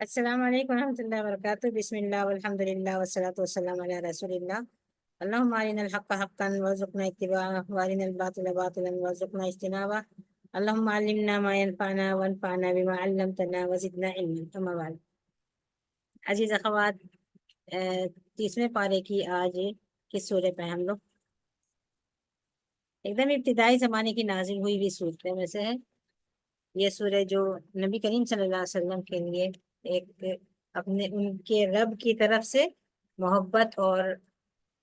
السلام عليكم ورحمة الله وبركاته. بسم الله والحمد لله والصلاة والسلام على رسول الله. اللهم أرنا الحق حقا وارزقنا اتباعه وأرنا الباطل باطلا وارزقنا اجتنابه. اللهم علمنا ما ينفعنا وانفعنا بما علمتنا وزدنا علما. أما بعد، عزیز اخوات، 30ویں پارے کی آج کس سورے پہ ہم لوگ ایک دم ابتدائی زمانے کی نازل ہوئی ہوئی صورتیں میں سے ہے یہ سورہ، جو نبی کریم صلی اللہ علیہ وسلم کے لیے ایک اپنے ان کے رب کی طرف سے محبت اور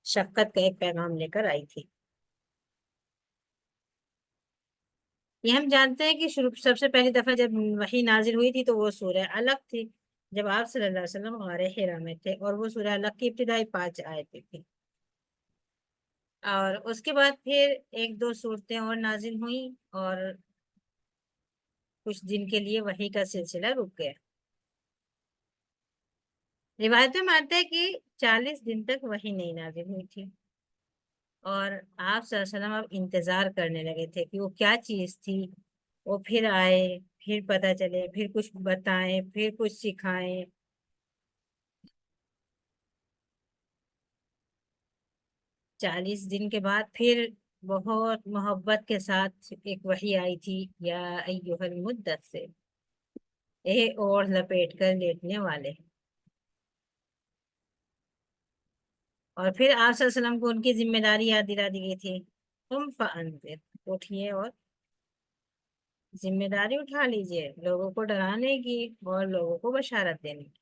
شفقت کا ایک پیغام لے کر آئی تھی۔ یہ ہم جانتے ہیں کہ سب سے پہلی دفعہ جب وحی نازل ہوئی تھی تو وہ سورہ الگ تھی، جب آپ صلی اللہ علیہ وسلم غار حرا میں تھے، اور وہ سورہ الگ کی ابتدائی 5 آیتیں تھی۔ اور اس کے بعد پھر ایک دو صورتیں اور نازل ہوئیں اور کچھ دن کے لیے وحی کا سلسلہ رک گیا۔ روایتیں مانتے ہیں کہ 40 دن تک وحی نہیں نازل ہوئی تھی، اور آپ صلی اللہ علیہ وسلم اب انتظار کرنے لگے تھے کہ وہ کیا چیز تھی، وہ پھر آئے، پھر پتہ چلے، پھر کچھ بتائیں، پھر کچھ سکھائیں۔ 40 دن کے بعد پھر بہت محبت کے ساتھ ایک وحی آئی تھی، یا ایھا المدثر، اے اور لپیٹ کر لیٹنے والے۔ اور پھر آپ صلی اللہ علیہ وسلم کو ان کی ذمہ داری یاد دلا دی گئی تھی، تم فانذر، اٹھیے اور ذمہ داری اٹھا لیجئے لوگوں کو ڈرانے کی اور لوگوں کو بشارت دینے کی۔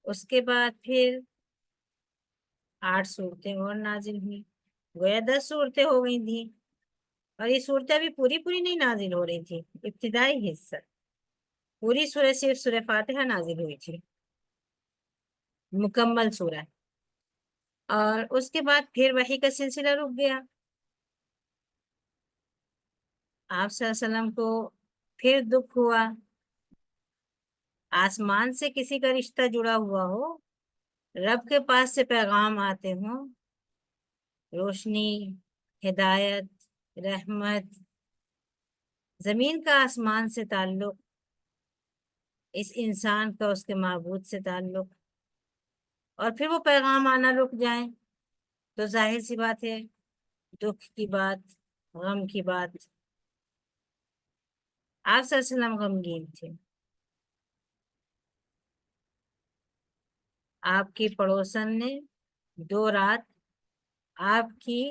اس کے بعد پھر 8 صورتیں اور نازل ہوئی، گویا 10 صورتیں ہو گئی تھیں، اور یہ صورتیں ابھی پوری نہیں نازل ہو رہی تھی، ابتدائی حصہ پوری سورہ صرف سورہ فاتحہ نازل ہوئی تھی، مکمل سورہ۔ اور اس کے بعد پھر وحی کا سلسلہ رک گیا۔ آپ صلی اللہ علیہ وسلم کو پھر دکھ ہوا، آسمان سے کسی کا رشتہ جڑا ہوا ہو، رب کے پاس سے پیغام آتے ہوں، روشنی، ہدایت، رحمت، زمین کا آسمان سے تعلق، اس انسان کا اس کے معبود سے تعلق، اور پھر وہ پیغام آنا رک جائیں، تو ظاہر سی بات ہے دکھ کی بات، غم کی بات۔ آپ صلی اللہ علیہ وسلم غمگین تھے۔ آپ کی پڑوسن نے 2 رات آپ کی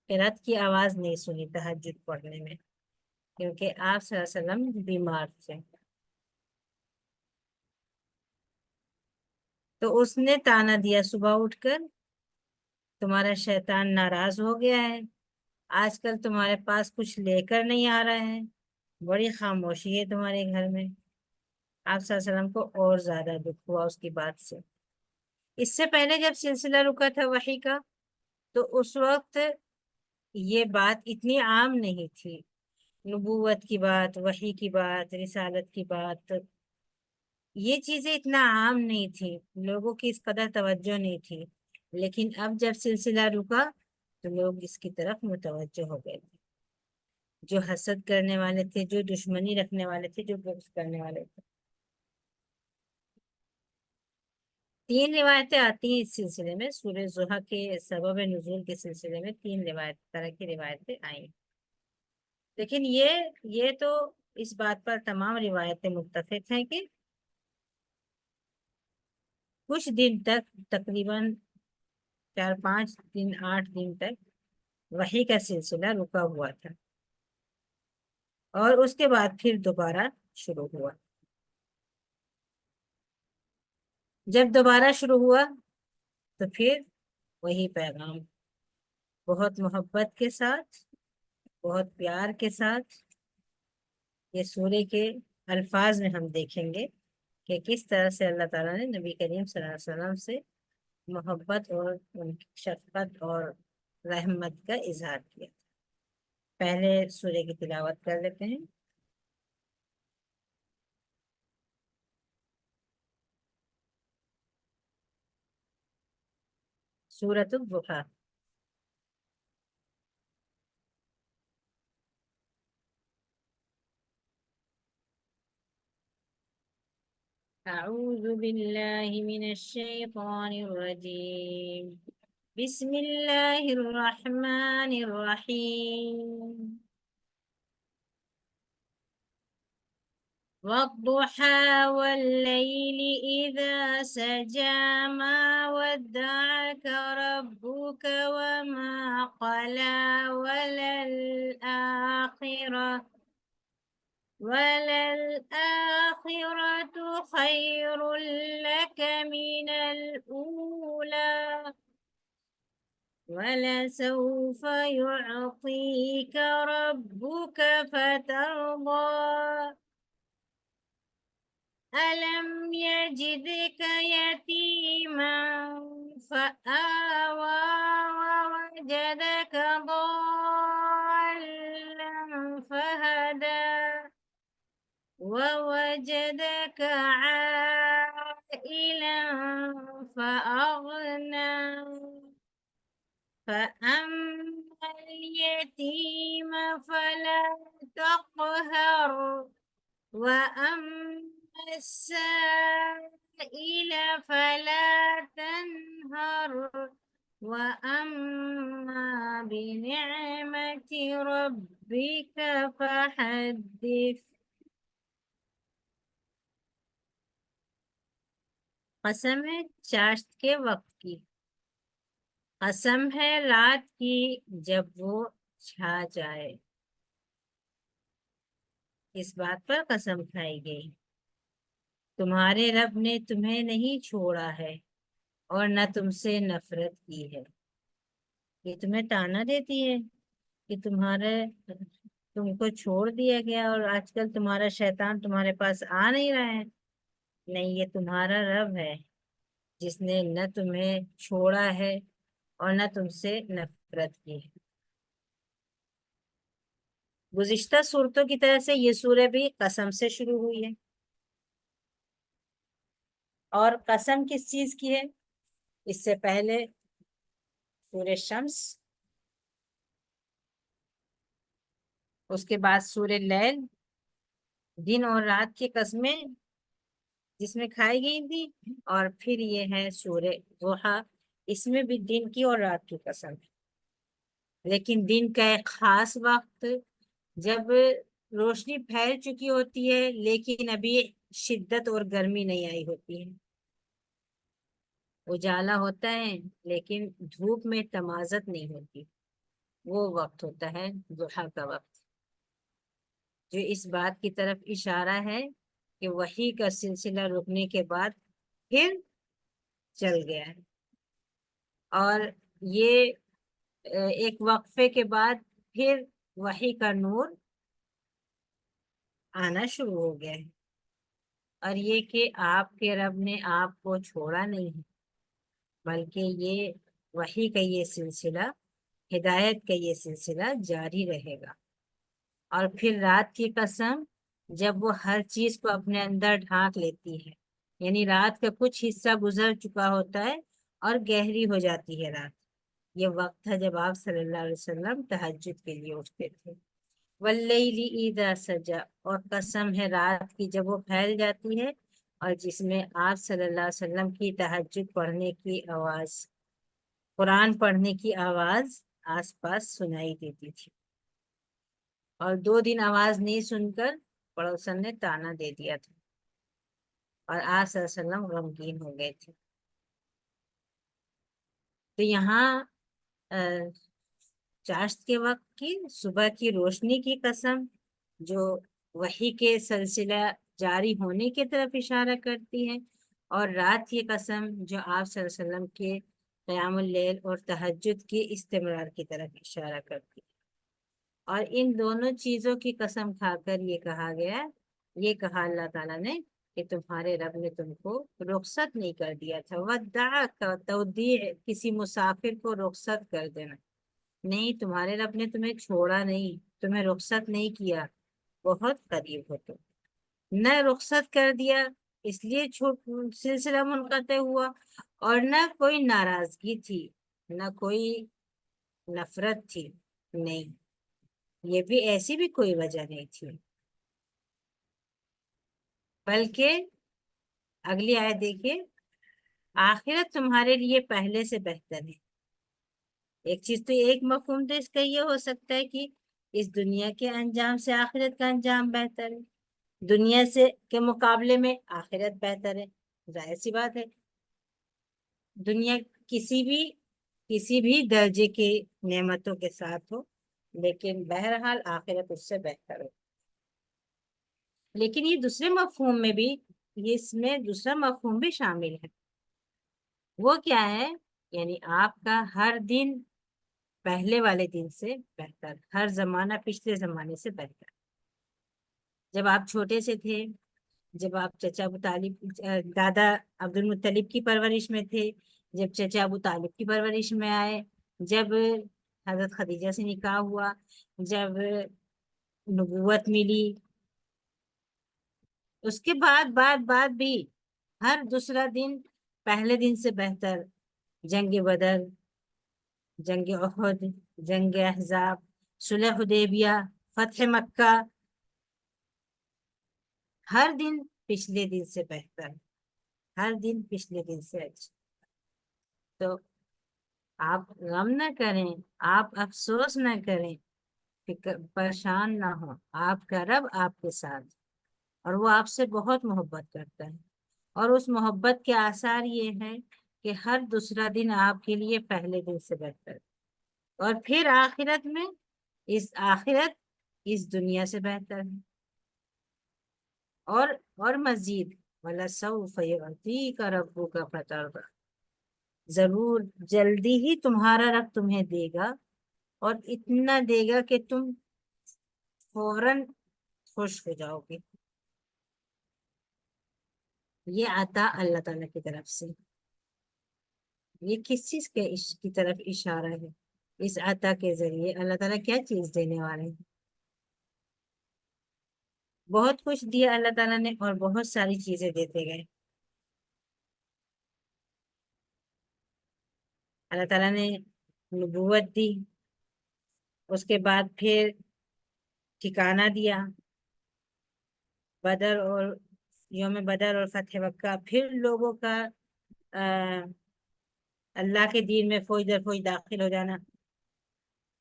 قرأت کی آواز نہیں سنی تہجد پڑھنے میں، کیونکہ آپ صلی اللہ علیہ وسلم بیمار تھے۔ تو اس نے تانا دیا صبح اٹھ کر، تمہارا شیطان ناراض ہو گیا ہے، آج کل تمہارے پاس کچھ لے کر نہیں آ رہا ہے، بڑی خاموشی ہے تمہارے گھر میں۔ آپ صلی اللہ علیہ وسلم کو اور زیادہ دکھ ہوا اس کی بات سے۔ اس سے پہلے جب سلسلہ رکا تھا وحی کا، تو اس وقت یہ بات اتنی عام نہیں تھی، نبوت کی بات، وحی کی بات، رسالت کی بات، یہ چیزیں اتنا عام نہیں تھی، لوگوں کی اس قدر توجہ نہیں تھی۔ لیکن اب جب سلسلہ رکا تو لوگ اس کی طرف متوجہ ہو گئے تھے، جو حسد کرنے والے تھے، جو دشمنی رکھنے والے تھے، جو بغض کرنے والے تھے۔ 3 روایتیں آتی ہیں اس سلسلے میں، سورہ ضحیٰ کے سبب نزول کے سلسلے میں 3 طرح کی روایتیں آئیں، لیکن یہ تو اس بات پر تمام روایتیں متفق ہیں کہ کچھ دن تک، تقریباً 4-5 دن، 8 دن تک وحی کا سلسلہ رکا ہوا تھا، اور اس کے بعد پھر دوبارہ شروع ہوا۔ جب دوبارہ شروع ہوا تو پھر وہی پیغام، بہت محبت کے ساتھ، بہت پیار کے ساتھ۔ یہ سورے کے الفاظ میں ہم دیکھیں گے کہ کس طرح سے اللہ تعالیٰ نے نبی کریم صلی اللہ علیہ وسلم سے محبت اور ان کی شفقت اور رحمت کا اظہار کیا۔ پہلے سورے کی تلاوت کر لیتے ہیں۔ سورۃ الضحیٰ۔ أعوذ بالله من الشيطان الرجيم. بسم الله الرحمن الرحيم. والضحى والليل إذا سجى ما ودعك ربك وما قلى وللآخرة خير لك من الأولى ولسوف يعطيك ربك فترضى ألم يجدك يتيما فآوى ووجدك ضالا فهدى ووجدك عائلا فأغنى فأما اليتيم فلا تقهر وأما السائل فلا تنهر وأما بنعمة ربك فحدث. قسم ہے چاشت کے وقت کی، قسم ہے رات کی جب وہ چھا جائے، اس بات پر قسم کھائی گئی تمہارے رب نے تمہیں نہیں چھوڑا ہے اور نہ تم سے نفرت کی ہے۔ یہ تمہیں تانا دیتی ہے کہ تم کو چھوڑ دیا گیا اور آج کل تمہارا شیطان تمہارے پاس آ نہیں رہا ہے۔ نہیں، یہ تمہارا رب ہے جس نے نہ تمہیں چھوڑا ہے اور نہ تم سے نفرت کی ہے۔ گزشتہ صورتوں کی طرح سے یہ سورہ بھی قسم سے شروع ہوئی ہے، اور قسم کس چیز کی ہے؟ اس سے پہلے سورہ شمس، اس کے بعد سورہ لیل، دن اور رات کی قسمیں جس میں کھائی گئی تھی، اور پھر یہ ہے سورہ ضحیٰ، اس میں بھی دن کی اور رات کی قسم ہے، لیکن دن کا ایک خاص وقت جب روشنی پھیل چکی ہوتی ہے لیکن ابھی شدت اور گرمی نہیں آئی ہوتی ہے، اجالا ہوتا ہے لیکن دھوپ میں تمازت نہیں ہوتی، وہ وقت ہوتا ہے ضحیٰ کا وقت، جو اس بات کی طرف اشارہ ہے کہ وحی کا سلسلہ رکنے کے بعد پھر چل گیا ہے، اور یہ ایک وقفے کے بعد پھر وحی کا نور آنا شروع ہو گیا ہے، اور یہ کہ آپ کے رب نے آپ کو چھوڑا نہیں ہے، بلکہ یہ وحی کا یہ سلسلہ، ہدایت کا یہ سلسلہ جاری رہے گا۔ اور پھر رات کی قسم جب وہ ہر چیز کو اپنے اندر ڈھانک لیتی ہے، یعنی رات کا کچھ حصہ گزر چکا ہوتا ہے اور گہری ہو جاتی ہے رات، یہ وقت تھا جب آپ صلی اللہ علیہ وسلم تہجد کے لیے اٹھتے تھے۔ واللیل اذا سجا، اور قسم ہے رات کی جب وہ پھیل جاتی ہے اور جس میں آپ صلی اللہ علیہ وسلم کی تہجد پڑھنے کی آواز، قرآن پڑھنے کی آواز آس پاس سنائی دیتی تھی، اور 2 دن آواز نہیں سن کر پڑوسن نے تانا دے دیا تھا اور آپ صلی اللہ علیہ وسلم غمگین ہو گئے تھے۔ تو یہاں چاشت کے وقت کی، صبح کی روشنی کی قسم جو وحی کے سلسلہ جاری ہونے کی طرف اشارہ کرتی ہے، اور رات کی قسم جو آپ صلی اللہ علیہ وسلم کے قیام اللیل اور تہجد کی استمرار کی طرف اشارہ کرتی ہے، اور ان دونوں چیزوں کی قسم کھا کر یہ کہا گیا، یہ کہا اللہ تعالیٰ نے کہ تمہارے رب نے تم کو رخصت نہیں کر دیا تھا۔ وداع کا تودیع کسی مسافر کو رخصت کر دینا، نہیں، تمہارے رب نے تمہیں چھوڑا نہیں، تمہیں رخصت نہیں کیا، بہت قریب ہو تم، نہ رخصت کر دیا اس لیے سلسلہ منقطع ہوا، اور نہ کوئی ناراضگی تھی، نہ کوئی نفرت تھی، نہیں، یہ بھی ایسی بھی کوئی وجہ نہیں تھی، بلکہ اگلی آیت دیکھیے، آخرت تمہارے لیے پہلے سے بہتر ہے۔ ایک چیز تو ایک مفہوم تو اس کا یہ ہو سکتا ہے کہ اس دنیا کے انجام سے آخرت کا انجام بہتر ہے، دنیا سے کے مقابلے میں آخرت بہتر ہے، ظاہر سی بات ہے۔ دنیا کسی بھی درجے کی نعمتوں کے ساتھ ہو، لیکن بہرحال آخرت اس سے بہتر ہو۔ لیکن یہ دوسرے مفہوم میں بھی، اس میں دوسرا مفہوم بھی شامل ہے۔ وہ کیا ہے؟ یعنی آپ کا ہر دن پہلے والے دن سے بہتر، ہر زمانہ پچھلے زمانے سے بہتر۔ جب آپ چھوٹے سے تھے، جب آپ چچا ابو طالب دادا عبد المطلب کی پرورش میں تھے، جب چچا ابو طالب کی پرورش میں آئے، جب حضرت خدیجہ سے نکاح ہوا، جب نبوت ملی، اس کے بعد بھی ہر دوسرا دن پہلے دن سے بہتر۔ جنگ بدر، جنگ احد، جنگ احزاب، صلح حدیبیہ، فتح مکہ، ہر دن پچھلے دن سے بہتر، ہر دن پچھلے دن سے اچھا۔ تو آپ غم نہ کریں، آپ افسوس نہ کریں، پریشان نہ ہو، آپ کا رب آپ کے ساتھ، اور وہ آپ سے بہت محبت کرتا ہے۔ اور اس محبت کے آثار یہ ہے کہ ہر دوسرا دن آپ کے لیے پہلے دن سے بہتر، اور پھر آخرت میں آخرت اس دنیا سے بہتر ہے۔ اور مزید وَلَسَوْفَ يُعْطِيكَ رَبُّكَ فَتَرْضَىٰ، ضرور جلدی ہی تمہارا رب تمہیں دے گا، اور اتنا دے گا کہ تم فوراً خوش ہو جاؤ گے۔ یہ عطا اللہ تعالیٰ کی طرف سے، یہ کس چیز کی طرف اشارہ ہے؟ اس عطا کے ذریعے اللہ تعالیٰ کیا چیز دینے والے ہیں؟ بہت کچھ دیا اللہ تعالیٰ نے، اور بہت ساری چیزیں دیتے گئے۔ اللہ تعالیٰ نے نبوت دی، اس کے بعد پھر ٹھکانہ دیا، بدر اور یوم بدر اور فتح مکہ، پھر لوگوں کا اللہ کے دین میں فوج در فوج داخل ہو جانا،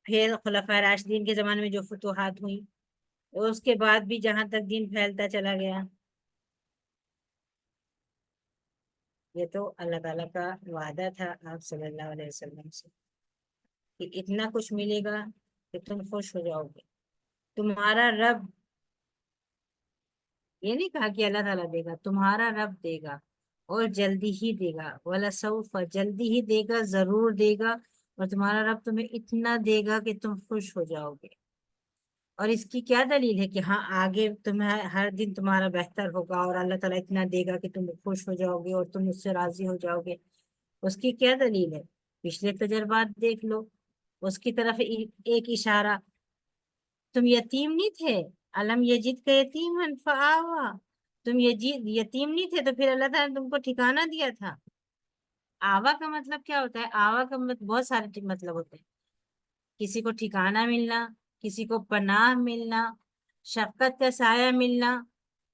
پھر خلفائے راشدین کے زمانے میں جو فتوحات ہوئی، اس کے بعد بھی جہاں تک دین پھیلتا چلا گیا۔ یہ تو اللہ تعالیٰ کا وعدہ تھا آپ صلی اللہ علیہ وسلم سے کہ اتنا کچھ ملے گا کہ تم خوش ہو جاؤ گے۔ تمہارا رب، یہ نہیں کہا کہ اللہ تعالیٰ دے گا، تمہارا رب دے گا، اور جلدی ہی دے گا۔ وَلَسَوْفَ، جلدی ہی دے گا، ضرور دے گا، اور تمہارا رب تمہیں اتنا دے گا کہ تم خوش ہو جاؤ گے۔ اور اس کی کیا دلیل ہے کہ ہاں آگے تمہیں ہر دن تمہارا بہتر ہوگا، اور اللہ تعالیٰ اتنا دے گا کہ تم خوش ہو جاؤ گے اور تم اس سے راضی ہو جاؤ گے؟ اس کی کیا دلیل ہے؟ پچھلے تجربات دیکھ لو، اس کی طرف ایک اشارہ۔ تم یتیم نہیں تھے، علم یجد کا یتیم فآوا، تم یتیم نہیں تھے تو پھر اللہ تعالیٰ نے تم کو ٹھکانہ دیا تھا۔ آوا کا مطلب کیا ہوتا ہے؟ آوا کا بہت سارے مطلب ہوتے ہیں، کسی کو ٹھکانہ ملنا، کسی کو پناہ ملنا، شفقت کا سایہ ملنا،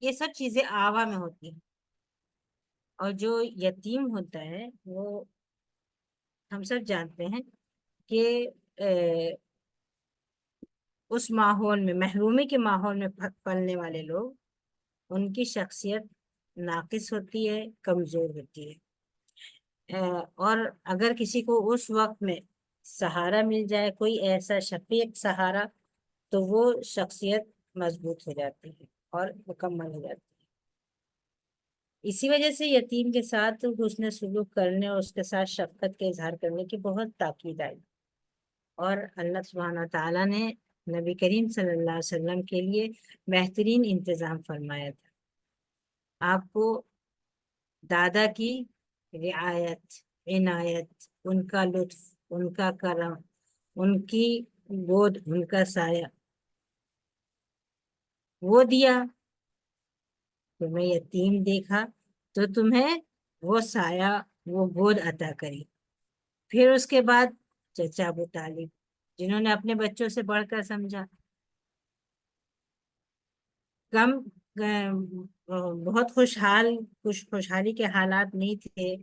یہ سب چیزیں آوا میں ہوتی ہیں۔ اور جو یتیم ہوتا ہے وہ ہم سب جانتے ہیں کہ اس ماحول میں، محرومی کے ماحول میں پلنے والے لوگ، ان کی شخصیت ناقص ہوتی ہے، کمزور ہوتی ہے۔ اور اگر کسی کو اس وقت میں سہارا مل جائے، کوئی ایسا شفیق سہارا، تو وہ شخصیت مضبوط ہو جاتی ہے اور مکمل ہو جاتی ہے۔ اسی وجہ سے یتیم کے ساتھ حسن سلوک کرنے اور اس کے ساتھ شفقت کے اظہار کرنے کی بہت تاکید آئی، اور اللہ سبحانہ تعالیٰ نے نبی کریم صلی اللہ علیہ وسلم کے لیے بہترین انتظام فرمایا تھا۔ آپ کو دادا کی رعایت، عنایت، ان کا لطف، ان کا کرم، ان کی گود، ان کا سایہ، وہ دیا۔ تمہیں یتیم دیکھا تو تمہیں وہ سایہ، وہ گود عطا کری۔ پھر اس کے بعد چچا ابو طالب، جنہوں نے اپنے بچوں سے بڑھ کر سمجھا، کم بہت خوشحالی کے حالات نہیں تھے،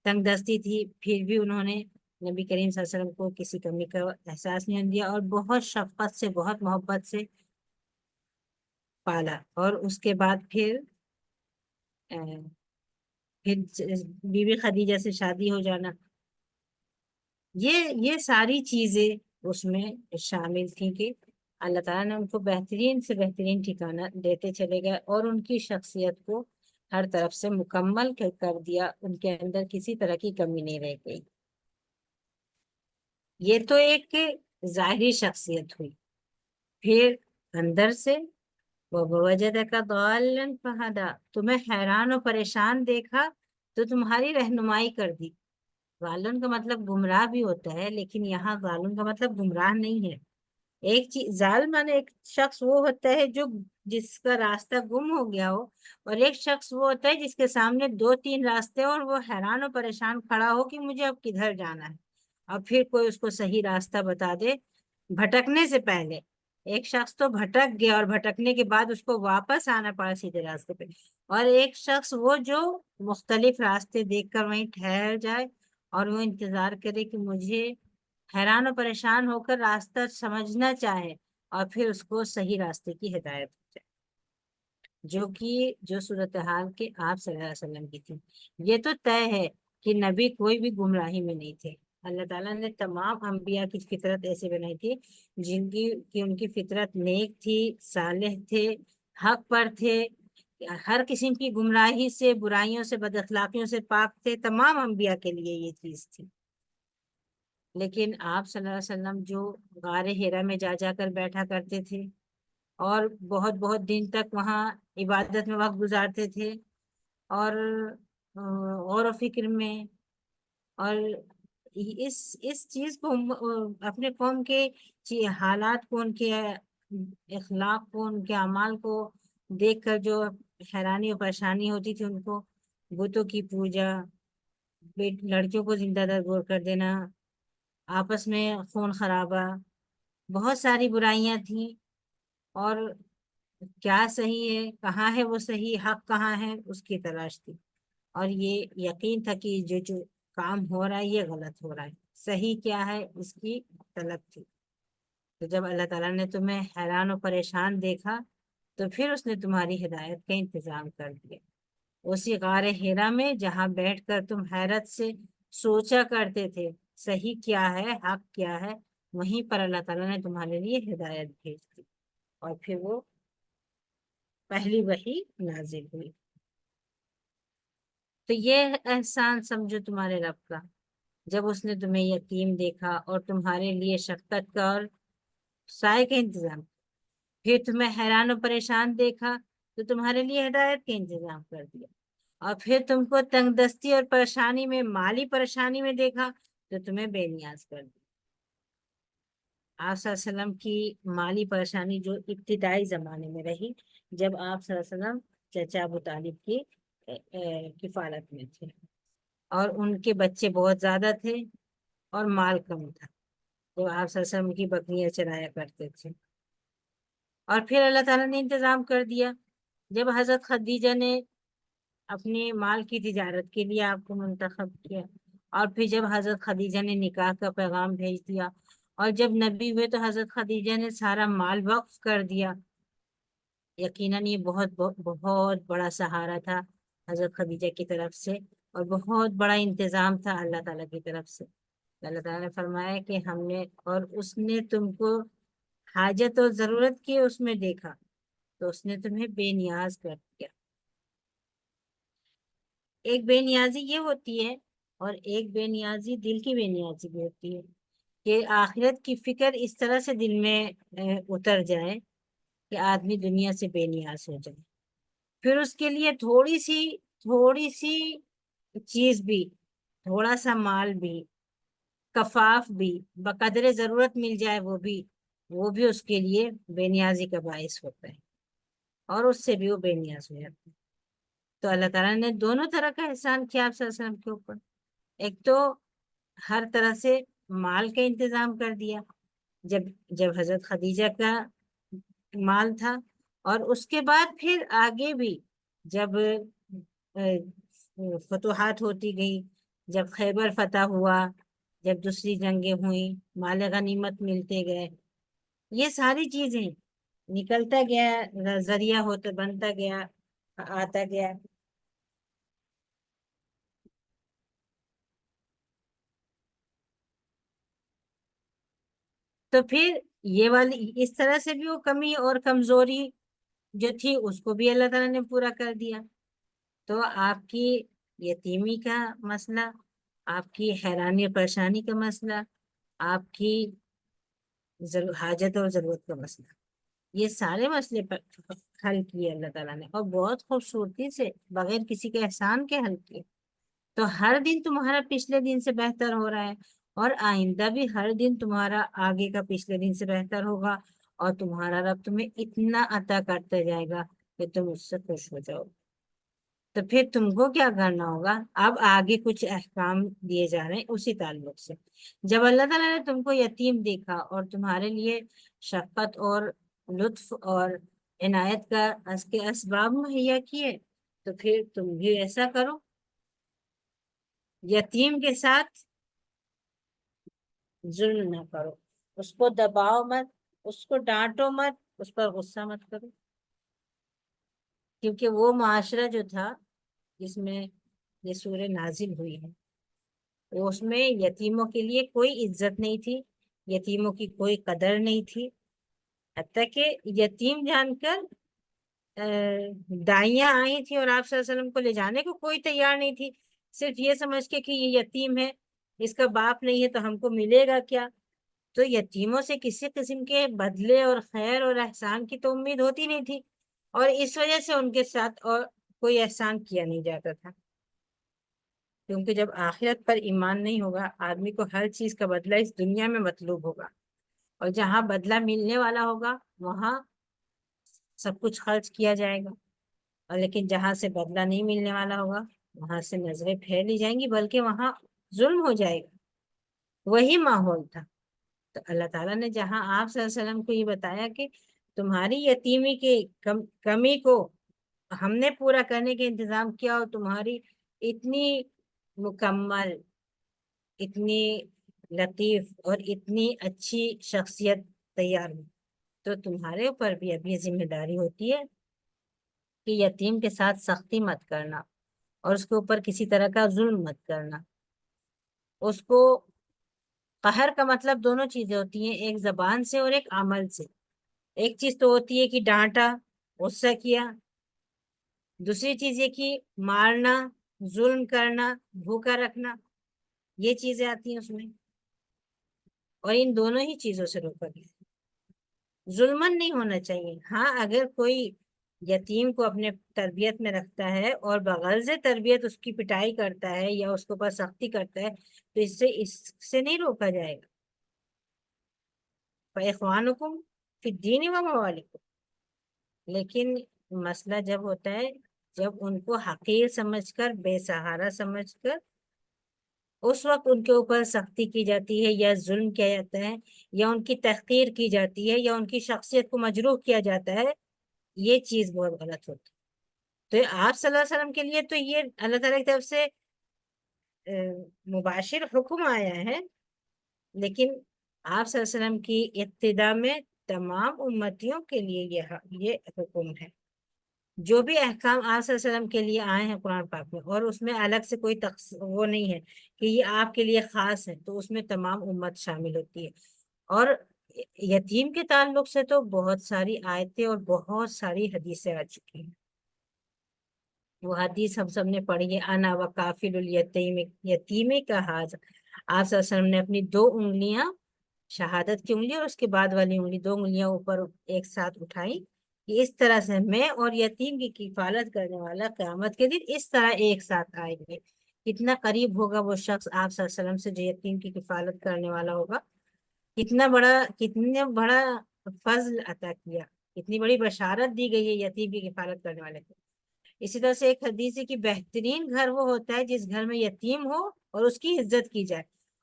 تنگ دستی تھی، پھر بھی انہوں نے نبی کریم صلی اللہ علیہ وسلم کو کسی کمی کا احساس نہیں دیا اور بہت شفقت سے، بہت محبت سے پالا۔ اور اس کے بعد پھر بی بی خدیجہ سے شادی ہو جانا، یہ ساری چیزیں اس میں شامل تھیں کہ اللہ تعالیٰ نے ان کو بہترین سے بہترین ٹھکانہ دیتے چلے گئے اور ان کی شخصیت کو ہر طرف سے مکمل کر دیا، ان کے اندر کسی طرح کی کمی نہیں رہ گئی۔ یہ تو ایک ظاہری شخصیت ہوئی، پھر اندر سے وَوَجَدَكَ ضَالًّا فَهَدَىٰ، تمہیں حیران و پریشان دیکھا تو تمہاری رہنمائی کر دی۔ ضالن کا مطلب گمراہ بھی ہوتا ہے، لیکن یہاں ضالن کا مطلب گمراہ نہیں ہے۔ ایک چیز ظال مانے ایک شخص وہ ہوتا ہے جو جس کا راستہ گم ہو گیا ہو، اور ایک شخص وہ ہوتا ہے جس کے سامنے 2-3 راستے اور وہ حیران و پریشان کھڑا ہو کہ مجھے اب کدھر جانا ہے، اور پھر کوئی اس کو صحیح راستہ بتا دے بھٹکنے سے پہلے۔ ایک شخص تو بھٹک گیا اور بھٹکنے کے بعد اس کو واپس آنا پڑا سیدھے راستے پہ، اور ایک شخص وہ جو مختلف راستے دیکھ کر وہیں ٹھہر جائے اور وہ انتظار کرے کہ مجھے حیران و پریشان ہو کر راستہ سمجھنا چاہے اور پھر اس کو صحیح راستے کی ہدایت ہو جائے، جو صورتحال کے آپ صلی اللہ علیہ وسلم کی تھی۔ یہ تو طے ہے کہ نبی کوئی بھی گمراہی میں نہیں تھے۔ اللہ تعالیٰ نے تمام انبیاء کی فطرت ایسے بنائی تھی ان کی فطرت نیک تھی، صالح تھے، حق پر تھے، ہر قسم کی گمراہی سے، برائیوں سے، بد اخلاقیوں سے پاک تھے۔ تمام انبیاء کے لیے یہ چیز تھی۔ لیکن آپ صلی اللہ علیہ وسلم جو غار حرا میں جا کر بیٹھا کرتے تھے اور بہت بہت دن تک وہاں عبادت میں وقت گزارتے تھے، اور غور و فکر میں، اور اس چیز کو اپنے قوم کے حالات کو، ان کے اخلاق کو، ان کے اعمال کو دیکھ کر جو حیرانی اور پریشانی ہوتی تھی ان کو، بتوں کی پوجا، لڑکیوں کو زندہ دار کر دینا، آپس میں خون خرابہ، بہت ساری برائیاں تھیں، اور کیا صحیح ہے، کہاں ہے وہ صحیح، حق کہاں ہے، اس کی تلاش تھی، اور یہ یقین تھا کہ جو کام ہو رہا ہے یہ غلط ہو رہا ہے، صحیح کیا ہے اس کی طلب تھی۔ تو جب اللہ تعالیٰ نے تمہیں حیران و پریشان دیکھا تو پھر اس نے تمہاری ہدایت کا انتظام کر دیا۔ اسی غار حرا میں جہاں بیٹھ کر تم حیرت سے سوچا کرتے تھے صحیح کیا ہے، حق کیا ہے، وہیں پر اللہ تعالیٰ نے تمہارے لیے ہدایت بھیج دی، اور پھر وہ پہلی وحی نازل ہوئی۔ تو یہ احسان سمجھو تمہارے رب کا، جب اس نے تمہیں یتیم دیکھا اور تمہارے لیے شفقت کا اور سائے کا انتظام، پھر تمہیں حیران و پریشان دیکھا تو تمہارے لیے ہدایت کا انتظام کر دیا، اور پھر تم کو تنگ دستی اور پریشانی میں، مالی پریشانی میں دیکھا تو تمہیں بے نیاز کر دیا۔ آپ صلی اللہ علیہ وسلم کی مالی پریشانی جو ابتدائی زمانے میں رہی، جب آپ صلی اللہ علیہ وسلم چچا ابو طالب کی کفالت میں تھے، اور ان کے بچے بہت زیادہ تھے اور مال کم تھا، تو آپ صلی اللہ علیہ وسلم کی بکریاں چرایا کرتے تھے، اور پھر اللہ تعالیٰ نے انتظام کر دیا جب حضرت خدیجہ نے اپنے مال کی تجارت کے لیے آپ کو منتخب کیا، اور پھر جب حضرت خدیجہ نے نکاح کا پیغام بھیج دیا، اور جب نبی ہوئے تو حضرت خدیجہ نے سارا مال وقف کر دیا۔ یقیناً یہ بہت بہت بڑا سہارا تھا حضرت خدیجہ کی طرف سے، اور بہت بڑا انتظام تھا اللہ تعالیٰ کی طرف سے۔ اللہ تعالیٰ نے فرمایا کہ ہم نے، اور اس نے تم کو حاجت اور ضرورت کی اس میں دیکھا تو اس نے تمہیں بے نیاز کر دیا۔ ایک بے نیازی یہ ہوتی ہے، اور ایک بے نیازی دل کی بے نیازی بھی ہوتی ہے، کہ آخرت کی فکر اس طرح سے دل میں اتر جائے کہ آدمی دنیا سے بے نیاز ہو جائے، پھر اس کے لیے تھوڑی سی چیز بھی، تھوڑا سا مال بھی، کفاف بھی، بقدر ضرورت مل جائے وہ بھی اس کے لیے بے نیازی کا باعث ہوتا ہے، اور اس سے بھی وہ بے نیاز ہو جاتا ہے۔ تو اللہ تعالیٰ نے دونوں طرح کا احسان کیا آپ صلی اللہ علیہ وسلم کے اوپر۔ ایک تو ہر طرح سے مال کا انتظام کر دیا، جب حضرت خدیجہ کا مال تھا، اور اس کے بعد پھر آگے بھی جب فتوحات ہوتی گئی، جب خیبر فتح ہوا، جب دوسری جنگیں ہوئیں، مال غنیمت ملتے گئے، یہ ساری چیزیں نکلتا گیا، ذریعہ ہوتا بنتا گیا، آتا گیا۔ تو پھر یہ والی اس طرح سے بھی وہ کمی اور کمزوری جو تھی اس کو بھی اللہ تعالیٰ نے پورا کر دیا۔ تو آپ کی یتیمی کا مسئلہ، آپ کی حیرانی اور پریشانی کا مسئلہ، آپ کی حاجت اور ضرورت کا مسئلہ، یہ سارے مسئلے پر حل کیے اللہ تعالیٰ نے، اور بہت خوبصورتی سے، بغیر کسی کے احسان کے حل کیے۔ تو ہر دن تمہارا پچھلے دن سے بہتر ہو رہا ہے، اور آئندہ بھی ہر دن تمہارا آگے کا پچھلے دن سے بہتر ہوگا، اور تمہارا رب تمہیں اتنا عطا کرتے جائے گا کہ تم اس سے خوش ہو جاؤ۔ تو پھر تم کو کیا کرنا ہوگا؟ اب آگے کچھ احکام دیے جا رہے ہیں اسی تعلق سے۔ جب اللہ تعالیٰ نے تم کو یتیم دیکھا اور تمہارے لیے شفقت اور لطف اور عنایت کا اس کے اسباب مہیا کیے، تو پھر تم بھی ایسا کرو، یتیم کے ساتھ ظلم نہ کرو، اس کو دباؤ مت، اس کو ڈانٹو مت، اس پر غصہ مت کرو، کیونکہ وہ معاشرہ جو تھا جس میں یہ سورہ نازل ہوئی ہے، اس میں یتیموں کے لیے کوئی عزت نہیں تھی، یتیموں کی کوئی قدر نہیں تھی، حتیٰ کہ یتیم جان کر دائیاں آئی تھی اور آپ صلی اللہ علیہ وسلم کو لے جانے کو کوئی تیار نہیں تھی، صرف یہ سمجھ کے کہ یہ یتیم ہے، اس کا باپ نہیں ہے تو ہم کو ملے گا کیا۔ تو یتیموں سے کسی قسم کے بدلے اور خیر اور احسان کی تو امید ہوتی نہیں تھی، اور اس وجہ سے ان کے ساتھ اور کوئی احسان کیا نہیں جاتا تھا، کیونکہ جب آخرت پر ایمان نہیں ہوگا، آدمی کو ہر چیز کا بدلہ اس دنیا میں مطلوب ہوگا، اور جہاں بدلہ ملنے والا ہوگا وہاں سب کچھ خرچ کیا جائے گا، اور لیکن جہاں سے بدلہ نہیں ملنے والا ہوگا وہاں سے نظریں پھیر لی جائیں گی، بلکہ وہاں ظلم ہو جائے گا۔ وہی ماحول تھا۔ تو اللہ تعالیٰ نے جہاں آپ صلی اللہ علیہ وسلم کو یہ بتایا کہ تمہاری یتیمی کی کمی کو ہم نے پورا کرنے کے انتظام کیا، اور تمہاری اتنی مکمل، اتنی لطیف اور اتنی اچھی شخصیت تیار ہوئی، تو تمہارے اوپر بھی اب یہ ذمہ داری ہوتی ہے کہ یتیم کے ساتھ سختی مت کرنا، اور اس کے اوپر کسی طرح کا ظلم مت کرنا۔ اس کو قہر کا مطلب دونوں چیزیں ہوتی ہیں، ایک زبان سے اور ایک عمل سے۔ ایک چیز تو ہوتی ہے کہ ڈانٹا، غصہ کیا، دوسری چیز یہ کہ مارنا، ظلم کرنا، بھوکا رکھنا، یہ چیزیں آتی ہیں اس میں، اور ان دونوں ہی چیزوں سے روکا گیا۔ ظلمن نہیں ہونا چاہیے۔ ہاں، اگر کوئی یتیم کو اپنے تربیت میں رکھتا ہے اور بغرض تربیت اس کی پٹائی کرتا ہے یا اس کے اوپر سختی کرتا ہے، تو اس سے نہیں روکا جائے گا۔ فَإِخْوَانُكُمْ فِي الدِّينِ وَمَوَالِكُمْ۔ لیکن مسئلہ جب ہوتا ہے جب ان کو حقیر سمجھ کر، بے سہارا سمجھ کر، اس وقت ان کے اوپر سختی کی جاتی ہے یا ظلم کیا جاتا ہے، یا ان کی تحقیر کی جاتی ہے، یا ان کی شخصیت کو مجروح کیا جاتا ہے، یہ چیز بہت غلط ہوتی ہے۔ تو آپ صلی اللہ علیہ وسلم کے لیے تو یہ اللہ تعالیٰ کی طرف سے مباشر حکم آیا ہے، لیکن آپ صلی اللہ علیہ وسلم کی ابتدا میں تمام امتیوں کے لیے یہ حکم ہے۔ جو بھی احکام آپ صلی اللہ علیہ وسلم کے لیے آئے ہیں قرآن پاک میں، اور اس میں الگ سے کوئی وہ نہیں ہے کہ یہ آپ کے لیے خاص ہے، تو اس میں تمام امت شامل ہوتی ہے۔ اور یتیم کے تعلق سے تو بہت ساری آیتیں اور بہت ساری حدیثیں آ چکی ہیں۔ وہ حدیث ہم سب نے پڑھی ہے، انا وکافل الیتیم، یتیمے کا حاض۔ آپ صلی اللہ علیہ وسلم نے اپنی 2 انگلیاں، شہادت کی انگلی اور اس کے بعد والی انگلی، 2 انگلیاں اوپر ایک ساتھ اٹھائی کہ اس طرح سے میں اور یتیم کی کفالت کرنے والا قیامت کے دن اس طرح ایک ساتھ آئیں گے۔ کتنا قریب ہوگا وہ شخص آپ صلی اللہ علیہ وسلم سے جو یتیم کی کفالت کرنے والا ہوگا، کتنا بڑا فضل عطا کیا، کتنی بڑی بشارت دی گئی ہے یتیم کی کفالت کرنے والے کو۔ اسی طرح سے ایک حدیث ہے کہ بہترین گھر وہ ہوتا ہے جس گھر میں یتیم ہو اور اس کی عزت کی جائے،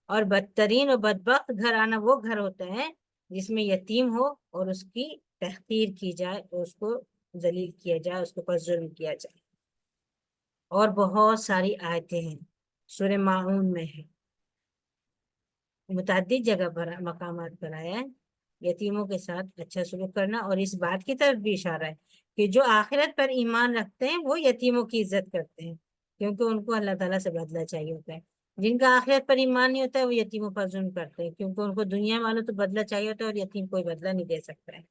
اور بدترین اور بدبخت گھرانہ وہ گھر ہوتا ہے جس میں یتیم ہو اور اس کی تحقیر کی جائے اور اس کو ذلیل کیا جائے، اس کے اوپر ظلم کیا جائے۔ اور بہت ساری آیتیں ہیں، سورہ ماعون میں ہے، متعدد جگہ پر مقامات پر آیا ہے یتیموں کے ساتھ اچھا سلوک کرنا، اور اس بات کی طرف بھی اشارہ ہے کہ جو آخرت پر ایمان رکھتے ہیں وہ یتیموں کی عزت کرتے ہیں، کیونکہ ان کو اللہ تعالیٰ سے بدلہ چاہیے ہوتا ہے۔ جن کا آخرت پر ایمان نہیں ہوتا ہے وہ یتیموں پر ظلم کرتے ہیں، کیونکہ ان کو دنیا والوں تو بدلہ چاہیے ہوتا ہے اور یتیم کوئی بدلہ نہیں دے سکتا ہے۔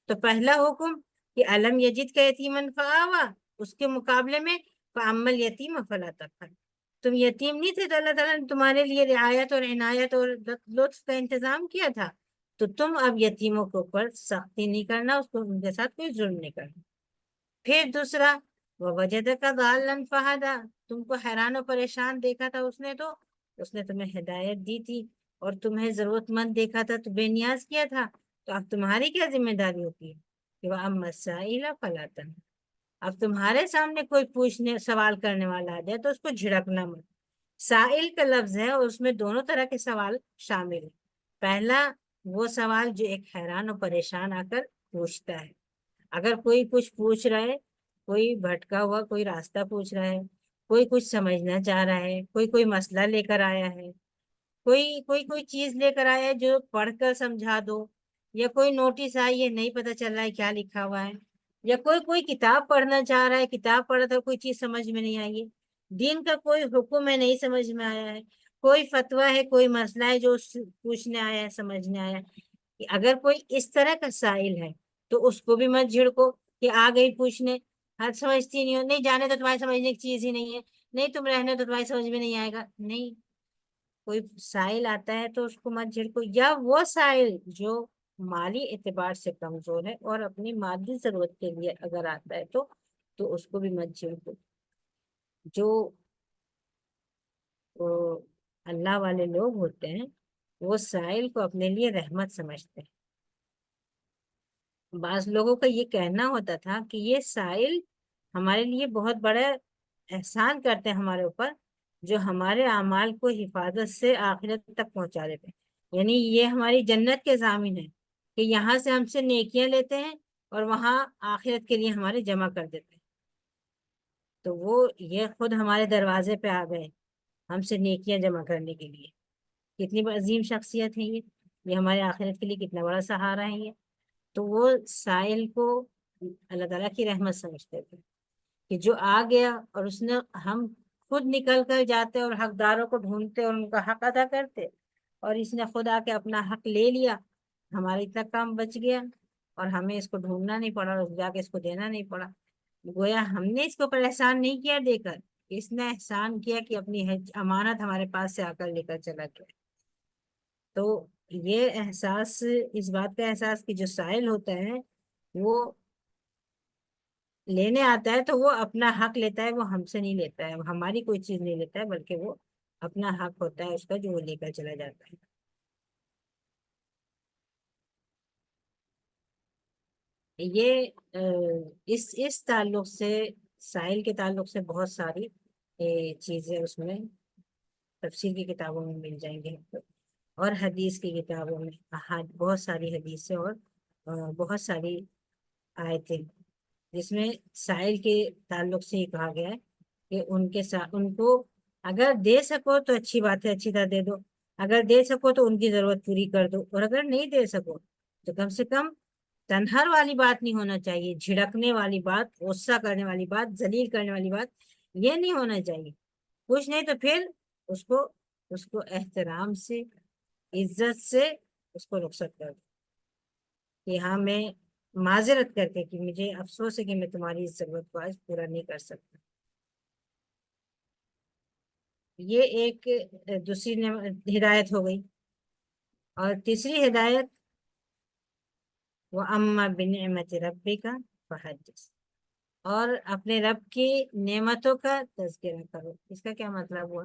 تو پہلا حکم کہ علم یجد کا یتیمن فآوا، اس کے مقابلے میں فاما یتیم فلا تقہر، تم یتیم نہیں تھے تو اللہ تعالیٰ نے تمہارے لیے رعایت اور عنایت اور لطف کا انتظام کیا تھا، تو تم اب یتیموں کے اوپر سختی نہیں کرنا، اس کو ان کے ساتھ کوئی ظلم نہیں کرنا۔ پھر دوسرا وَوَجَدَكَ ضَالًّا فَهَدَىٰ، تم کو حیران و پریشان دیکھا تھا اس نے تو اس نے تمہیں ہدایت دی تھی، اور تمہیں ضرورت مند دیکھا تھا تو بے نیاز کیا تھا، تو اب تمہاری کیا ذمہ داری ہوتی ہے کہ وَأَمَّا السَّائِلَ فَلَا تَنْهَرْ، اب تمہارے سامنے کوئی پوچھنے سوال کرنے والا آ جائے تو اس کو جھڑکنا مت۔ سائل کا لفظ ہے اور اس میں دونوں طرح کے سوال شامل ہیں۔ پہلا وہ سوال جو ایک حیران و پریشان آ کر پوچھتا ہے، اگر کوئی کچھ پوچھ رہا ہے، کوئی بھٹکا ہوا کوئی راستہ پوچھ رہا ہے، کوئی کچھ سمجھنا چاہ رہا ہے، کوئی مسئلہ لے کر آیا ہے، کوئی چیز لے کر آیا ہے جو پڑھ کر سمجھا دو، یا کوئی نوٹس آئی ہے نہیں پتہ چل رہا ہے کیا لکھا ہوا ہے، یا کوئی کتاب پڑھنا چاہ رہا ہے، کتاب پڑھا تھا کوئی چیز سمجھ میں نہیں آئی ہے، دین کا کوئی حکم ہے نہیں سمجھ میں آیا ہے، کوئی فتویٰ ہے کوئی مسئلہ ہے جو پوچھنے آیا ہے سمجھنے آیا ہے، کہ اگر کوئی اس طرح کا سائل ہے تو اس کو بھی مت جھڑکو کہ آ گئی پوچھنے، ہر سمجھتی نہیں ہو، نہیں جانے تو تمہاری سمجھنے کی چیز ہی نہیں ہے، نہیں تم رہنے تو تمہاری سمجھ میں نہیں آئے گا، نہیں، کوئی سائل آتا ہے تو اس کو مت جھڑکو، یا وہ سائل جو مالی اعتبار سے کمزور ہے اور اپنی مادی ضرورت کے لیے اگر آتا ہے تو اس کو بھی مت جھڑکو۔ جو اللہ والے لوگ ہوتے ہیں وہ سائل کو اپنے لیے رحمت سمجھتے ہیں۔ بعض لوگوں کا یہ کہنا ہوتا تھا کہ یہ سائل ہمارے لیے بہت بڑا احسان کرتے ہیں ہمارے اوپر، جو ہمارے اعمال کو حفاظت سے آخرت تک پہنچا دیتے ہیں، یعنی یہ ہماری جنت کے ضامن ہے کہ یہاں سے ہم سے نیکیاں لیتے ہیں اور وہاں آخرت کے لیے ہمارے جمع کر دیتے ہیں، تو وہ یہ خود ہمارے دروازے پہ آ گئے ہم سے نیکیاں جمع کرنے کے لیے۔ کتنی عظیم شخصیت ہے یہ ہمارے آخرت کے لیے کتنا بڑا سہارا ہے یہ۔ تو وہ سائل کو اللہ تعالیٰ کی رحمت سمجھتے تھے کہ جو آ گیا اور اس نے، ہم خود نکل کر جاتے اور حقداروں کو ڈھونڈتے اور ان کا حق ادا کرتے، اور اس نے خود آ کے اپنا حق لے لیا، ہمارا اتنا کام بچ گیا اور ہمیں اس کو ڈھونڈنا نہیں پڑا اور جا کے اس کو دینا نہیں پڑا، گویا ہم نے اس کے اوپر احسان نہیں کیا دے کر، اس نے احسان کیا کہ اپنی امانت ہمارے پاس سے آ کر لے کر چلا گیا۔ تو یہ احساس، اس بات کا احساس کہ جو سائل ہوتا ہے وہ لینے آتا ہے تو وہ اپنا حق لیتا ہے، وہ ہم سے نہیں لیتا ہے، ہماری کوئی چیز نہیں لیتا ہے، بلکہ وہ اپنا حق ہوتا ہے اس کا جو وہ لے کر چلا جاتا ہے۔ یہ اس تعلق سے، سائل کے تعلق سے بہت ساری چیزیں اس میں تفسیر کی کتابوں میں مل جائیں گے اور حدیث کی کتابوں میں بہت ساری حدیثیں اور بہت ساری آیتیں جس میں سائل کے تعلق سے یہ کہا گیا ہے کہ ان کے ساتھ، ان کو اگر دے سکو تو اچھی بات ہے، اچھی طرح دے دو، اگر دے سکو تو ان کی ضرورت پوری کر دو، اور اگر نہیں دے سکو تو کم سے کم تنہر والی بات نہیں ہونا چاہیے، جھڑکنے والی بات، غصہ کرنے والی بات، ذلیل کرنے والی بات یہ نہیں ہونا چاہیے۔ کچھ نہیں تو پھر اس کو احترام سے، عزت سے اس کو رخصت کر دو کہ ہاں میں معذرت کر کے کہ مجھے افسوس ہے کہ میں تمہاری اس ضرورت کو آج پورا نہیں کر سکتا۔ یہ ایک دوسری ہدایت ہو گئی، اور تیسری ہدایت وَأَمَّا بِنِعْمَةِ رَبِّكَ فَحَدِّثْ، اور اپنے رب کی نعمتوں کا تذکرہ کرو۔ اس کا کیا مطلب ہوا؟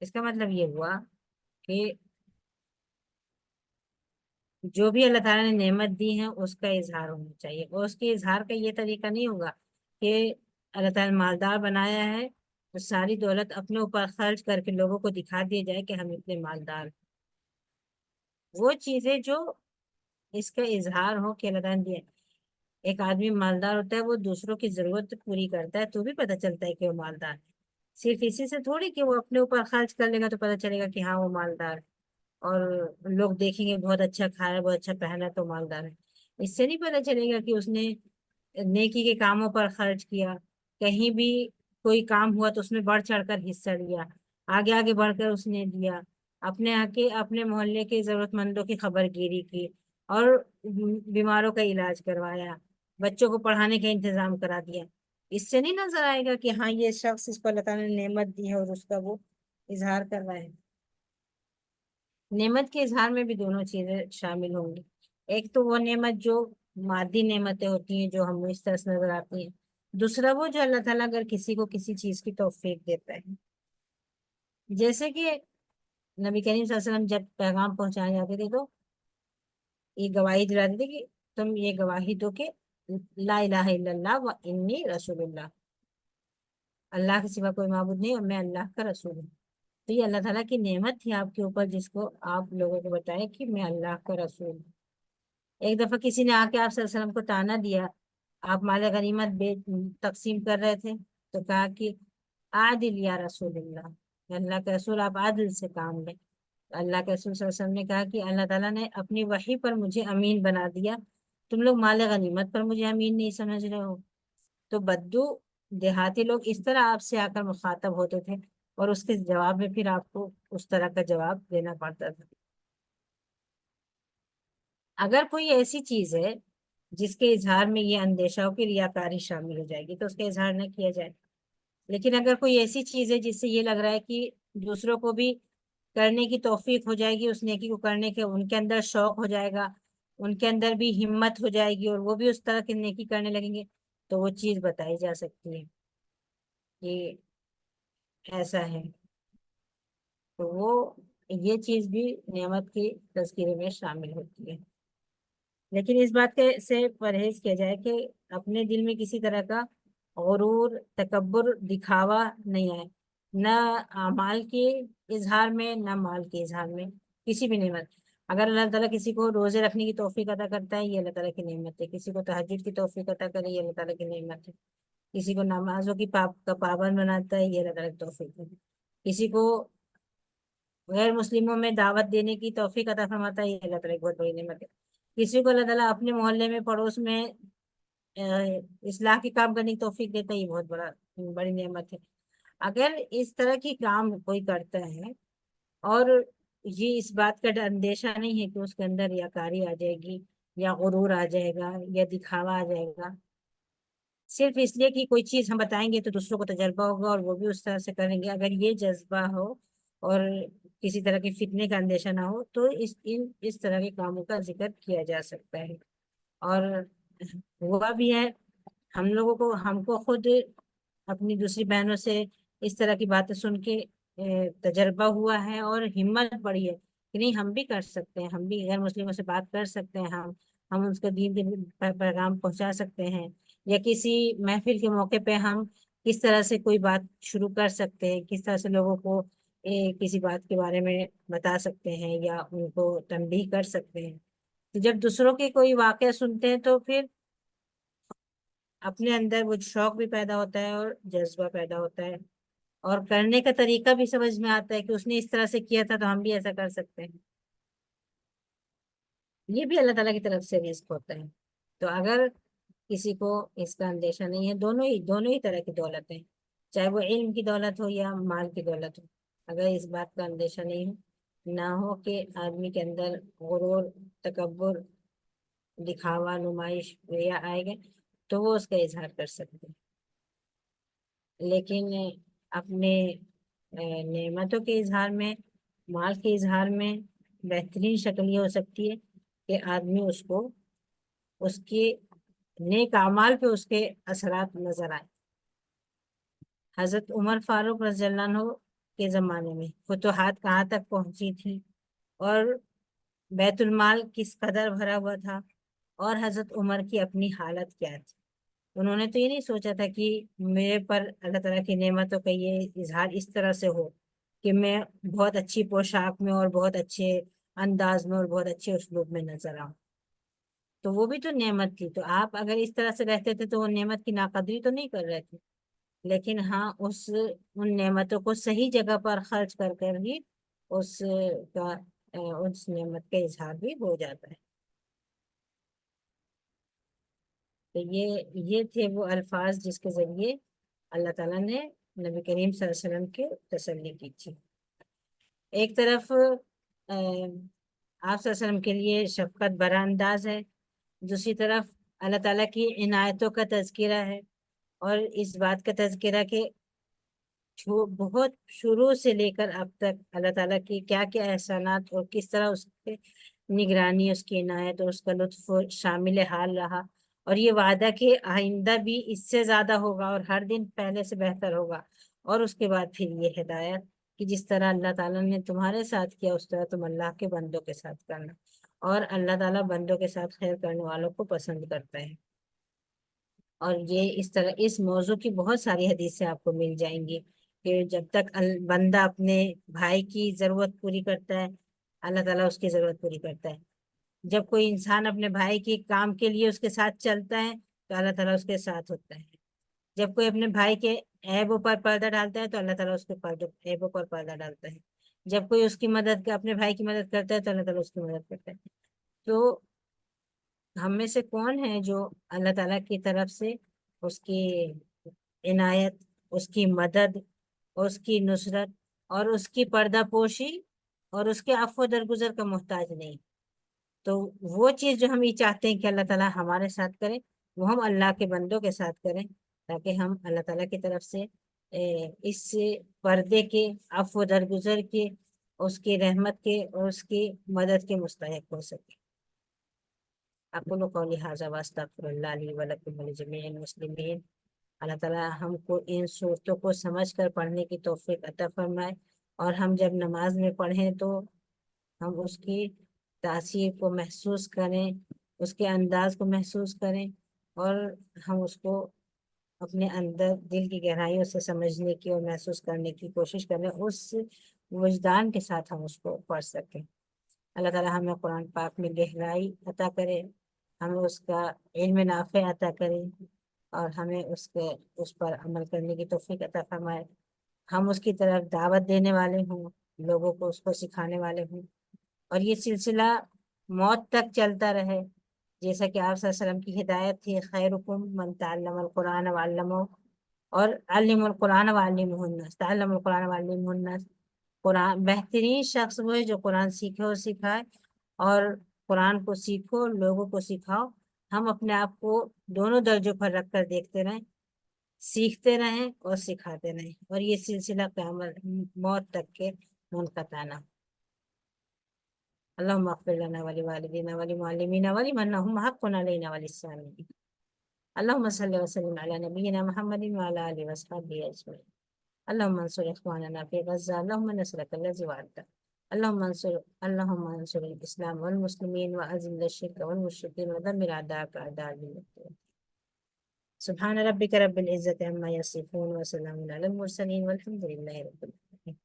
اس کا مطلب یہ ہوا کہ جو بھی اللہ تعالیٰ نے نعمت دی ہے اس کا اظہار ہونا چاہیے، اور اس کے اظہار کا یہ طریقہ نہیں ہوگا کہ اللہ تعالیٰ نے مالدار بنایا ہے تو ساری دولت اپنے اوپر خرچ کر کے لوگوں کو دکھا دیا جائے کہ ہم اتنے مالدار ہیں۔ وہ چیزیں جو اس کا اظہار ہو کہ اللہ تعالیٰ نے دیا، ایک آدمی مالدار ہوتا ہے وہ دوسروں کی ضرورت پوری کرتا ہے تو بھی پتہ چلتا ہے کہ وہ مالدار ہے، صرف اسی سے تھوڑی کہ وہ اپنے اوپر خرچ کر لے گا تو پتہ چلے گا کہ ہاں وہ مالدار ہے، اور لوگ دیکھیں گے بہت اچھا کھا رہا ہے بہت اچھا پہنا ہے تو مالدار ہے، اس سے نہیں پتہ چلے گا کہ اس نے نیکی کے کاموں پر خرچ کیا، کہیں بھی کوئی کام ہوا تو اس میں بڑھ چڑھ کر حصہ لیا، آگے آگے بڑھ کر اس نے دیا، اپنے کے اپنے محلے کے ضرورت مندوں کی خبر گیری کی، اور بیماروں کا علاج کروایا، بچوں کو پڑھانے کا انتظام کرا دیا، اس سے نہیں نظر آئے گا کہ ہاں یہ شخص اس کو اللہ تعالیٰ نے نعمت دی ہے اور اس کا وہ اظہار کر رہا ہے۔ نعمت کے اظہار میں بھی دونوں چیزیں شامل ہوں گی، ایک تو وہ نعمت جو مادی نعمتیں ہوتی ہیں جو ہمیں اس طرح سے نظر آتی ہیں، دوسرا وہ جو اللہ تعالیٰ اگر کسی کو کسی چیز کی توفیق دیتا ہے، جیسے کہ نبی کریم صلی اللہ علیہ وسلم جب پیغام پہنچائے جاتے تھے تو یہ گواہی دلاتے تھے کہ تم یہ گواہی دو کہ لا الہ الا اللہ و انی رسول اللہ، اللہ کے سوا کوئی معبود نہیں اور میں اللہ کا رسول ہوں، تو یہ اللہ تعالیٰ کی نعمت تھی آپ کے اوپر جس کو آپ لوگوں کو بتائے کہ میں اللہ کا رسول ہوں۔ ایک دفعہ کسی نے آ کے آپ صلی اللہ علیہ وسلم کو تانا دیا، آپ مال غنیمت تقسیم کر رہے تھے تو کہا کہ عادل یا رسول اللہ، اللہ کے رسول آپ عادل سے کام لیں، اللہ کے رسول صلی اللہ علیہ وسلم نے کہا کہ اللہ تعالیٰ نے اپنی وحی پر مجھے امین بنا دیا، تم لوگ مال غنیمت پر مجھے امین نہیں سمجھ رہے ہو، تو بدو دیہاتی لوگ اس طرح آپ سے آ کر مخاطب ہوتے تھے اور اس کے جواب میں پھر آپ کو اس طرح کا جواب دینا پڑتا تھا۔ اگر کوئی ایسی چیز ہے جس کے اظہار میں یہ اندیشہ ہو کہ ریاکاری شامل ہو جائے گی تو اس کا اظہار نہ کیا جائے، لیکن اگر کوئی ایسی چیز ہے جس سے یہ لگ رہا ہے کہ دوسروں کو بھی کرنے کی توفیق ہو جائے گی اس نیکی کو کرنے کے، ان کے اندر شوق ہو جائے گا، ان کے اندر بھی ہمت ہو جائے گی اور وہ بھی اس طرح کی نیکی کرنے لگیں گے، تو وہ چیز بتائی جا سکتی ہے کہ ایسا ہے، تو وہ یہ چیز بھی نعمت کی تذکرے میں شامل ہوتی ہے، لیکن اس بات کے سے پرہیز کیا جائے کہ اپنے دل میں کسی طرح کا غرور تکبر دکھاوا نہیں آئے، نہ اعمال کے اظہار میں نہ مال کے اظہار میں، کسی بھی نعمت، اگر اللہ تعالیٰ کسی کو روزے رکھنے کی توفیق عطا کرتا ہے یہ اللہ تعالیٰ کی نعمت ہے، کسی کو تہجد کی توفیق عطا کرے یہ اللہ تعالیٰ کی نعمت ہے، کسی کو نمازوں کی کا پابند بناتا ہے یہ اللہ تعالیٰ کی توفیق ہے، کسی کو غیر مسلموں میں دعوت دینے کی توفیق عطا فرماتا ہے یہ اللہ تعالیٰ کی بہت بڑی نعمت ہے، کسی کو اللہ تعالیٰ اپنے محلے میں پڑوس میں اصلاح کے کام کرنے کی توفیق دیتا ہے یہ بہت بڑی نعمت ہے۔ اگر اس طرح کی کام کوئی کرتا ہے اور یہ اس بات کا اندیشہ نہیں ہے کہ اس کے اندر ریاکاری آ جائے گی یا غرور آ جائے گا یا دکھاوا آ جائے گا، صرف اس لیے کہ کوئی چیز ہم بتائیں گے تو دوسروں کو تجربہ ہوگا اور وہ بھی اس طرح سے کریں گے، اگر یہ جذبہ ہو اور کسی طرح کے فتنے کا اندیشہ نہ ہو تو اس طرح کے کاموں کا ذکر کیا جا سکتا ہے، اور ہوا بھی ہے، ہم کو خود اپنی دوسری بہنوں سے اس طرح کی باتیں سن کے تجربہ ہوا ہے اور ہمت بڑھی ہے کہ نہیں ہم بھی کر سکتے ہیں، ہم بھی غیر مسلموں سے بات کر سکتے ہیں، ہم اس کو دین کے پیغام پہنچا سکتے ہیں، یا کسی محفل کے موقع پہ ہم کس طرح سے کوئی بات شروع کر سکتے ہیں، کس طرح سے لوگوں کو کسی بات کے بارے میں بتا سکتے ہیں یا ان کو تنبیہ کر سکتے ہیں، تو جب دوسروں کے کوئی واقعہ سنتے ہیں تو پھر اپنے اندر وہ شوق بھی پیدا ہوتا ہے اور جذبہ پیدا ہوتا ہے اور کرنے کا طریقہ بھی سمجھ میں آتا ہے کہ اس نے اس طرح سے کیا تھا تو ہم بھی ایسا کر سکتے ہیں، یہ بھی اللہ تعالیٰ کی طرف سے رزق ہوتا ہے، تو اگر کسی کو اس کا اندیشہ نہیں ہے، دونوں ہی طرح کی دولت ہیں، چاہے وہ علم کی دولت ہو یا مال کی دولت ہو، اگر اس بات کا اندیشہ نہیں ہو نہ ہو کہ آدمی کے اندر غرور تکبر دکھاوا نمائش ریا آئے گا تو وہ اس کا اظہار کر سکتے ہیں، لیکن اپنے نعمتوں کے اظہار میں مال کے اظہار میں بہترین شکل یہ ہو سکتی ہے کہ آدمی اس کو اس کے نیک اعمال پہ اس کے اثرات نظر آئے۔ حضرت عمر فاروق رضی اللہ عنہ کے زمانے میں فتوحات کہاں تک پہنچی تھی اور بیت المال کس قدر بھرا ہوا تھا اور حضرت عمر کی اپنی حالت کیا تھی، انہوں نے تو یہ نہیں سوچا تھا کہ میرے پر اللہ تعالیٰ کی نعمتوں کا یہ اظہار اس طرح سے ہو کہ میں بہت اچھی پوشاک میں اور بہت اچھے انداز میں اور بہت اچھے اسلوب میں نظر آؤں، تو وہ بھی تو نعمت تھی، تو آپ اگر اس طرح سے رہتے تھے تو وہ نعمت کی ناقدری تو نہیں کر رہے تھے، لیکن ہاں ان نعمتوں کو صحیح جگہ پر خرچ کر کر ہی اس کا اس نعمت کا اظہار بھی ہو جاتا ہے۔ تو یہ تھے وہ الفاظ جس کے ذریعے اللہ تعالیٰ نے نبی کریم صلی اللہ علیہ وسلم کی تسلی کی تھی۔ ایک طرف آپ صلی اللہ علیہ وسلم کے لیے شفقت برا انداز ہے، دوسری طرف اللہ تعالیٰ کی عنایتوں کا تذکرہ ہے، اور اس بات کا تذکرہ کہ بہت شروع سے لے کر اب تک اللہ تعالیٰ کی کیا کیا احسانات اور کس طرح اس کے نگرانی، اس کی عنایت اور اس کا لطف شامل حال رہا، اور یہ وعدہ کہ آئندہ بھی اس سے زیادہ ہوگا اور ہر دن پہلے سے بہتر ہوگا، اور اس کے بعد پھر یہ ہدایت کہ جس طرح اللہ تعالیٰ نے تمہارے ساتھ کیا اس طرح تم اللہ کے بندوں کے ساتھ کرنا، اور اللہ تعالیٰ بندوں کے ساتھ خیر کرنے والوں کو پسند کرتا ہے۔ اور یہ اس طرح اس موضوع کی بہت ساری حدیثیں آپ کو مل جائیں گی کہ جب تک بندہ اپنے بھائی کی ضرورت پوری کرتا ہے، اللہ تعالیٰ اس کی ضرورت پوری کرتا ہے۔ جب کوئی انسان اپنے بھائی کی کام کے لیے اس کے ساتھ چلتا ہے تو اللہ تعالیٰ اس کے ساتھ ہوتا ہے۔ جب کوئی اپنے بھائی کے عیبوں پر پردہ ڈالتا ہے تو اللہ تعالیٰ اس کے عیبوں پر پردہ ڈالتا ہے۔ جب کوئی اس کی مدد اپنے بھائی کی مدد کرتا ہے تو اللہ تعالیٰ اس کی مدد کرتا ہے۔ تو ہم میں سے کون ہے جو اللہ تعالیٰ کی طرف سے اس کی عنایت، اس کی مدد، اس کی نصرت اور اس کی پردہ پوشی اور اس کے عفو درگزر کا محتاج نہیں؟ تو وہ چیز جو ہم یہ چاہتے ہیں کہ اللہ تعالیٰ ہمارے ساتھ کرے، وہ ہم اللہ کے بندوں کے ساتھ کریں، تاکہ ہم اللہ تعالیٰ کی طرف سے اس پردے کے، عفو درگزر کے، اس کی رحمت کے اور اس کی مدد کے مستحق ہو سکے۔ اقول قولی ھذا واستغفر اللہ لی ولکم ولجمیع المسلمین۔ اللہ تعالیٰ ہم کو ان صورتوں کو سمجھ کر پڑھنے کی توفیق عطا فرمائے، اور ہم جب نماز میں پڑھیں تو ہم اس کی تاثیر کو محسوس کریں، اس کے انداز کو محسوس کریں، اور ہم اس کو اپنے اندر دل کی گہرائیوں سے سمجھنے کی اور محسوس کرنے کی کوشش کریں، اس وجدان کے ساتھ ہم اس کو پڑھ سکیں۔ اللہ تعالیٰ ہمیں قرآن پاک میں گہرائی عطا کرے، ہمیں اس کا علم نافع عطا کرے، اور ہمیں اس پر عمل کرنے کی توفیق عطا فرمائے۔ ہم اس کی طرف دعوت دینے والے ہوں، لوگوں کو اس کو سکھانے والے ہوں، اور یہ سلسلہ موت تک چلتا رہے، جیسا کہ آپ صلی اللہ علیہ وسلم کی ہدایت تھی، خیرکم من تعلم القرآن وعلمہ، اور علم القرآن وعلمہ الناس، تعلم القرآن وعلمہ الناس۔ قرآن بہترین شخص وہ ہے جو قرآن سیکھے اور سکھائے، اور قرآن کو سیکھو، لوگوں کو سکھاؤ۔ ہم اپنے آپ کو دونوں درجوں پر رکھ کر دیکھتے رہیں، سیکھتے رہیں اور سکھاتے رہیں، اور یہ سلسلہ قیامت موت تک کے منقطع نہ ہو۔ اللهم اغفر لنا ولوالدينا ولمعلمينا ولمن هم حق علينا وللسامعين۔ اللهم صل وسلم على نبينا محمد وعلى آله وصحبه أجمعين۔ اللهم انصر إخواننا في غزة، اللهم نصرك الذي وعدته، اللهم انصر الإسلام والمسلمين، وأذل الشرك والمشركين، ودمر أعداءك أعداء الدين۔ سبحان ربك رب العزة عما يصفون، وسلام على المرسلين، والحمد لله رب العالمين۔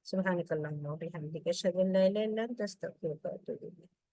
سبحانك اللهم وبحمدك أشهد أن لا إله إلا أنت أستغفرك وأتوب إليك۔